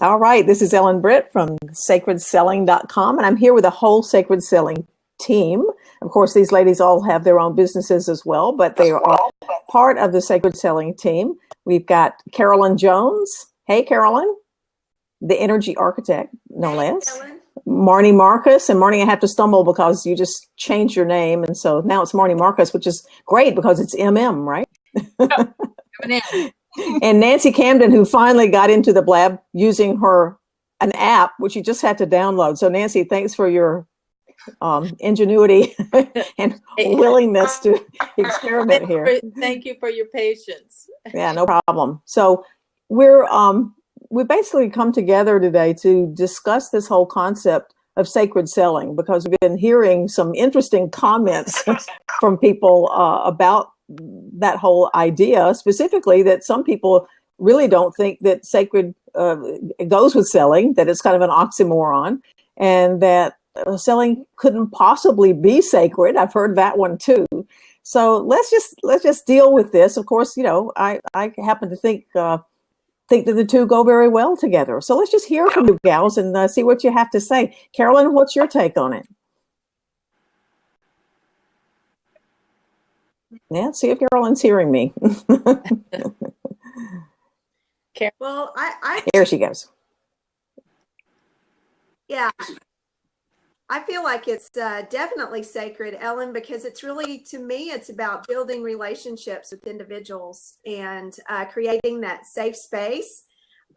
All right, this is Ellen Britt from sacredselling.com, and I'm here with a whole Sacred Selling team. Of course, these ladies all have their own businesses as well, but they are all part of the Sacred Selling team. We've got Carolyn Jones. Hey, Carolyn, the energy architect, no less. Ellen. Marnie Marcus, and Marnie, I have to stumble because you just changed your name, and so now it's Marnie Marcus, which is great because it's MM, right? And Nancy Camden, who finally got into the blab using an app, which you just had to download. So Nancy, thanks for your ingenuity and willingness to experiment here. Thank you for your patience. Yeah, no problem. So we basically come together today to discuss this whole concept of sacred selling, because we've been hearing some interesting comments from people about that whole idea, specifically that some people really don't think that sacred goes with selling, that it's kind of an oxymoron, and that selling couldn't possibly be sacred. I've heard that one too. So let's just deal with this. Of course, I happen to think that the two go very well together. So let's just hear from you gals and see what you have to say. Carolyn, what's your take on it? Yeah, see if Carolyn's hearing me. Well, There she goes. Yeah, I feel like it's definitely sacred, Ellen, because it's really, to me, it's about building relationships with individuals and creating that safe space.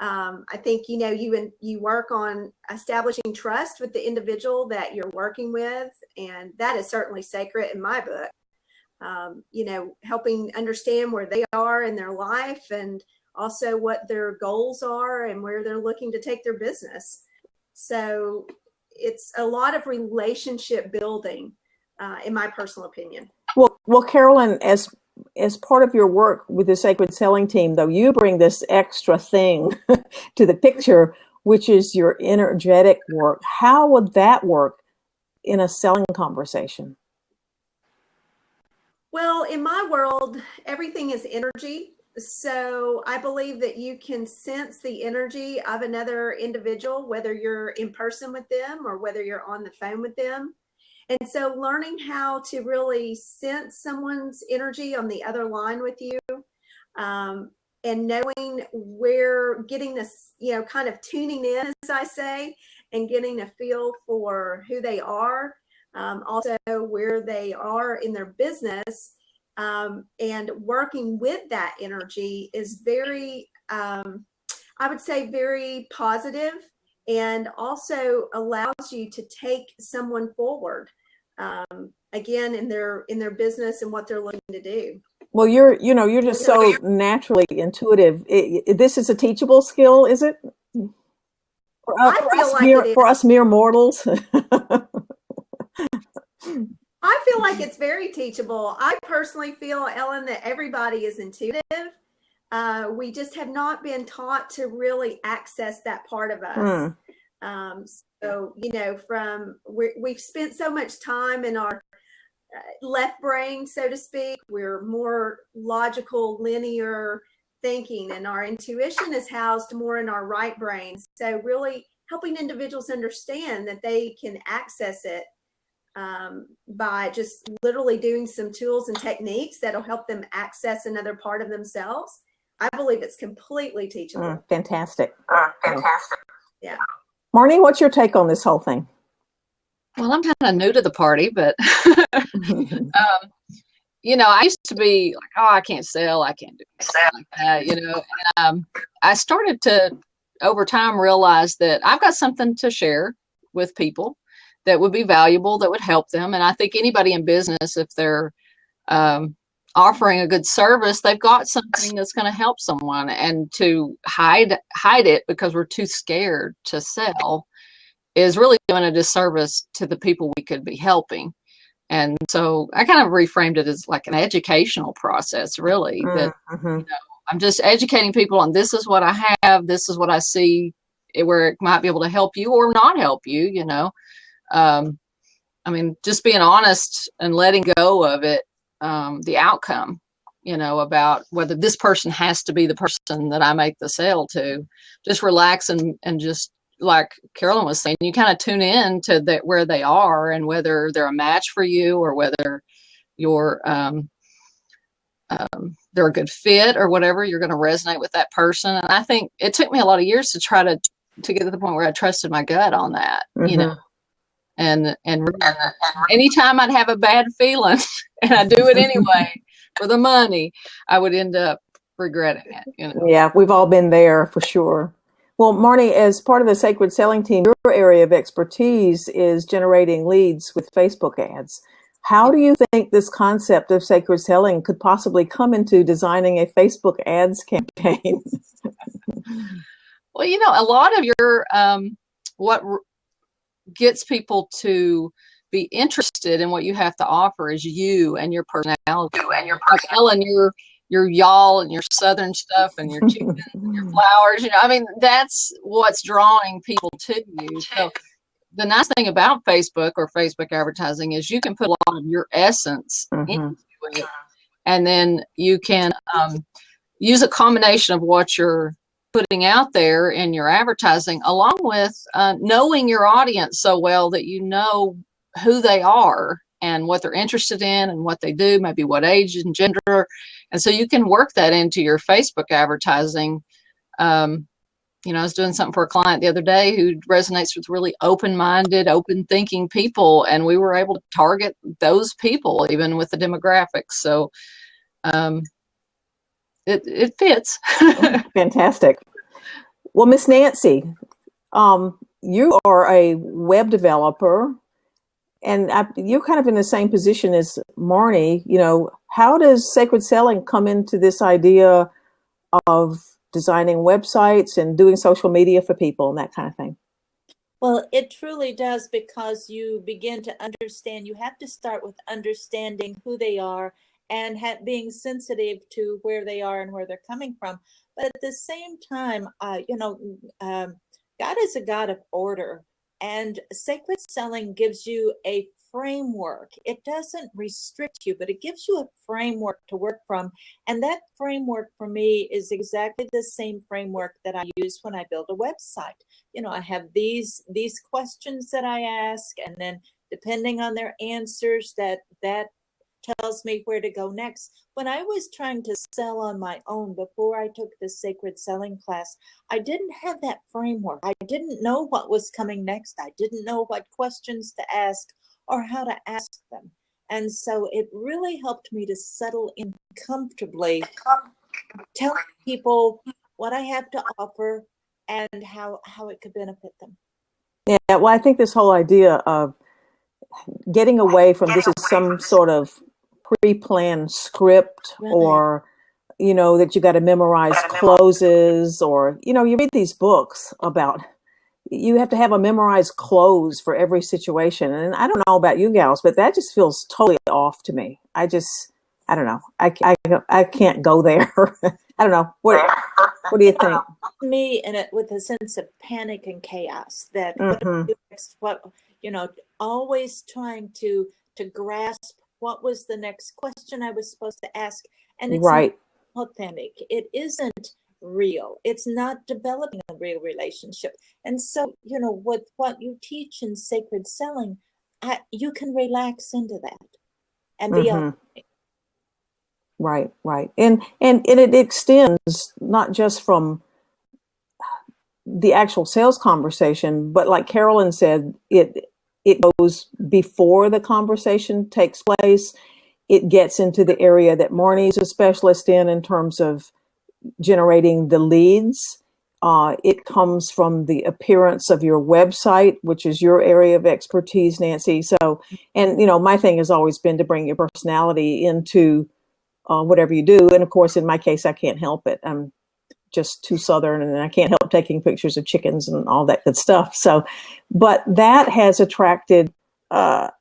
I think, you work on establishing trust with the individual that you're working with, and that is certainly sacred in my book. Helping understand where they are in their life and also what their goals are and where they're looking to take their business. So it's a lot of relationship building, in my personal opinion. Well, Carolyn, as part of your work with the Sacred Selling team, though, you bring this extra thing to the picture, which is your energetic work. How would that work in a selling conversation? Well, in my world, everything is energy. So I believe that you can sense the energy of another individual, whether you're in person with them or whether you're on the phone with them. And so learning how to really sense someone's energy on the other line with you, and knowing where, getting this, kind of tuning in, as I say, and getting a feel for who they are, also where they are in their business, and working with that energy is very, I would say, very positive, and also allows you to take someone forward, again, in their business and what they're looking to do. Well, you're just so naturally intuitive. This is a teachable skill, is it? For us mere mortals. I feel like it's very teachable. I personally feel, Ellen, that everybody is intuitive. We just have not been taught to really access that part of us. So, we've spent so much time in our left brain, so to speak. We're more logical, linear thinking, and our intuition is housed more in our right brain. So really helping individuals understand that they can access it by just literally doing some tools and techniques that'll help them access another part of themselves. I believe it's completely teachable. Fantastic. Yeah. Marnie, what's your take on this whole thing? Well, I'm kind of new to the party, but I used to be like, oh, I can't sell, I can't do something like that, and I started to, over time, realize that I've got something to share with people that would be valuable, that would help them. And I think anybody in business, if they're offering a good service, they've got something that's going to help someone. And to hide it because we're too scared to sell is really doing a disservice to the people we could be helping. And so I kind of reframed it as like an educational process, really. That I'm just educating people on, this is what I have, this is what I see, where it might be able to help you or not help you, just being honest and letting go of it, the outcome, about whether this person has to be the person that I make the sale to. Just relax and just, like Carolyn was saying, you kind of tune in to where they are and whether they're a match for you or whether you're they're a good fit or whatever. You're going to resonate with that person. And I think it took me a lot of years to try to get to the point where I trusted my gut on that, and anytime I'd have a bad feeling and I do it anyway for the money, I would end up regretting it. Yeah, we've all been there for sure. Well, Marnie, as part of the Sacred Selling team, your area of expertise is generating leads with Facebook ads. How do you think this concept of sacred selling could possibly come into designing a Facebook ads campaign? Well, a lot of your what gets people to be interested in what you have to offer is you and your personality. Like Ellen, your y'all and your Southern stuff and your chickens and your flowers. That's what's drawing people to you. So the nice thing about Facebook or Facebook advertising is you can put a lot of your essence into it, and then you can use a combination of what you're putting out there in your advertising, along with knowing your audience so well that you know who they are and what they're interested in and what they do, maybe what age and gender. And so you can work that into your Facebook advertising. I was doing something for a client the other day who resonates with really open-minded, open-thinking people, and we were able to target those people even with the demographics. So it fits. Fantastic. Well, Miss Nancy, you are a web developer, and you're kind of in the same position as Marnie. How does sacred selling come into this idea of designing websites and doing social media for people and that kind of thing? Well, it truly does, because you begin to understand. You have to start with understanding who they are and being sensitive to where they are and where they're coming from. But at the same time, God is a God of order, and sacred selling gives you a framework. It doesn't restrict you, but it gives you a framework to work from. And that framework for me is exactly the same framework that I use when I build a website. I have these questions that I ask, and then depending on their answers, that tells me where to go next. When I was trying to sell on my own before I took the sacred selling class, I didn't have that framework. I didn't know what was coming next. I didn't know what questions to ask or how to ask them. And so it really helped me to settle in comfortably, telling people what I have to offer and how it could benefit them. Yeah, well, I think this whole idea of getting away from this is some sort of pre-planned script, right, or that you got to memorize closes, or you read these books about you have to have a memorized close for every situation, and I don't know about you gals, but that just feels totally off to me. I don't know. I can't go there. I don't know. What do you think? Me, and it with a sense of panic and chaos. That always trying to grasp what was the next question I was supposed to ask, and it's right. Not authentic. It isn't real. It's not developing a real relationship. And so, with what you teach in sacred selling, you can relax into that and be authentic. Right. And it extends not just from the actual sales conversation, but like Carolyn said, it goes before the conversation takes place. It gets into the area that Marnie's a specialist in terms of generating the leads. It comes from the appearance of your website, which is your area of expertise, Nancy. So, and my thing has always been to bring your personality into whatever you do. And of course, in my case, I can't help it. I'm just too Southern, and I can't help taking pictures of chickens and all that good stuff. So, but that has attracted a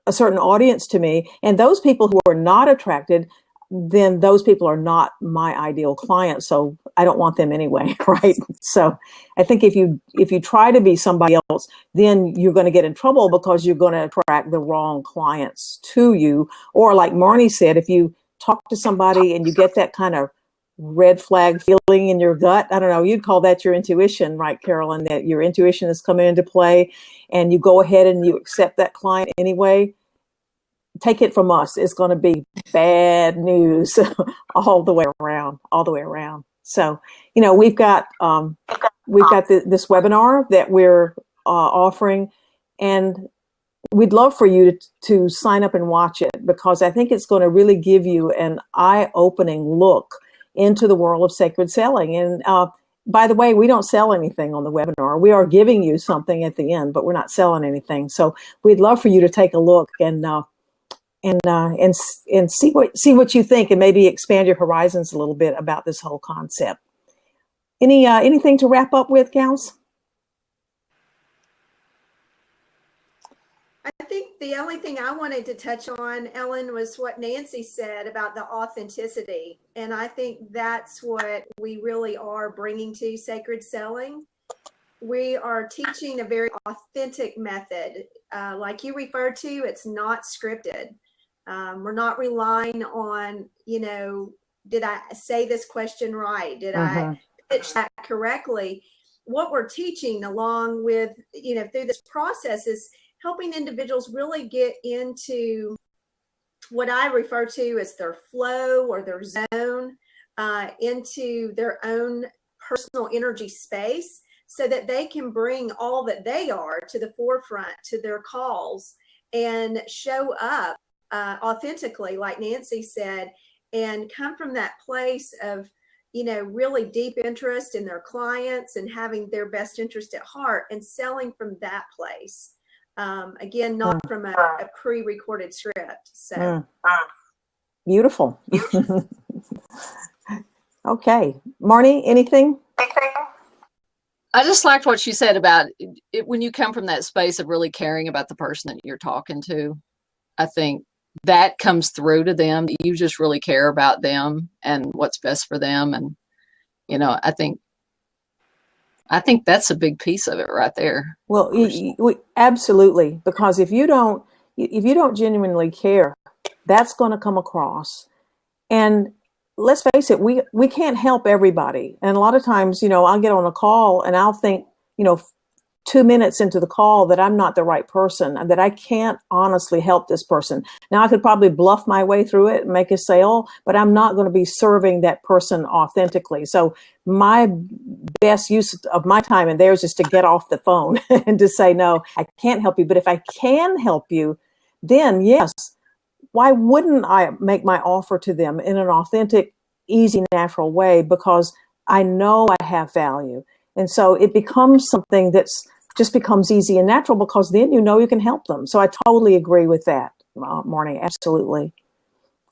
certain audience to me. And those people who are not attracted, then those people are not my ideal client. So I don't want them anyway, right? So I think if you try to be somebody else, then you're going to get in trouble because you're going to attract the wrong clients to you. Or like Marnie said, if you talk to somebody and you get that kind of red flag feeling in your gut. I don't know, you'd call that your intuition, right, Carolyn, that your intuition is coming into play and you go ahead and you accept that client anyway. Take it from us, it's going to be bad news all the way around. So, we've got this webinar that we're offering, and we'd love for you to sign up and watch it, because I think it's going to really give you an eye-opening look into the world of sacred selling. And by the way, we don't sell anything on the webinar. We are giving you something at the end, but we're not selling anything. So we'd love for you to take a look and see what you think, and maybe expand your horizons a little bit about this whole concept. Anything to wrap up with, gals? I think the only thing I wanted to touch on, Ellen, was what Nancy said about the authenticity. And I think that's what we really are bringing to sacred selling. We are teaching a very authentic method. Like you referred to, it's not scripted. We're not relying on, did I say this question right? Did I pitch that correctly? What we're teaching along with, through this process is helping individuals really get into what I refer to as their flow or their zone, into their own personal energy space, so that they can bring all that they are to the forefront, to their calls, and show up authentically, like Nancy said, and come from that place of, really deep interest in their clients and having their best interest at heart, and selling from that place. Again, not from a pre-recorded script. So beautiful. Okay, Marnie, anything? I just liked what she said about it, when you come from that space of really caring about the person that you're talking to. I think that comes through to them. You just really care about them and what's best for them. And, I think that's a big piece of it right there. Well, absolutely, because if you don't genuinely care, that's going to come across. And let's face it, we can't help everybody. And a lot of times, I'll get on a call and I'll think, 2 minutes into the call, that I'm not the right person, and that I can't honestly help this person. Now, I could probably bluff my way through it and make a sale, but I'm not going to be serving that person authentically. So my best use of my time and theirs is to get off the phone and to say, no, I can't help you. But if I can help you, then yes, why wouldn't I make my offer to them in an authentic, easy, natural way? Because I know I have value. And so it becomes something that's just becomes easy and natural, because then you can help them. So I totally agree with that, Marnie. Absolutely.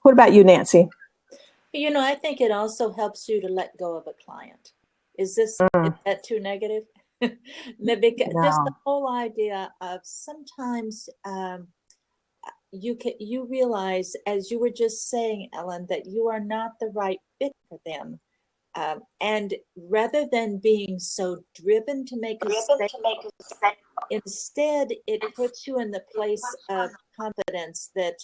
What about you, Nancy? I think it also helps you to let go of a client. Is that too negative? Because just the whole idea of sometimes you realize, as you were just saying, Ellen, that you are not the right fit for them. And rather than being so driven to make a sale, instead it puts you in the place of confidence that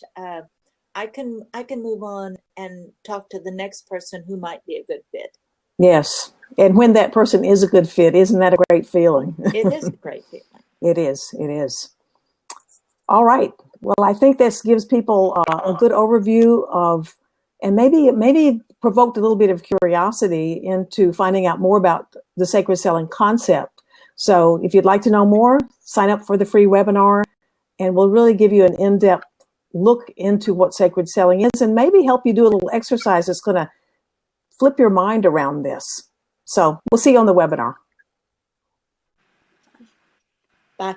I can move on and talk to the next person who might be a good fit. Yes, and when that person is a good fit, isn't that a great feeling? It is a great feeling. It is. All right. Well, I think this gives people a good overview of, and maybe provoked a little bit of curiosity into finding out more about the sacred selling concept. So if you'd like to know more, sign up for the free webinar, and we'll really give you an in-depth look into what sacred selling is, and maybe help you do a little exercise that's going to flip your mind around this. So we'll see you on the webinar. Bye.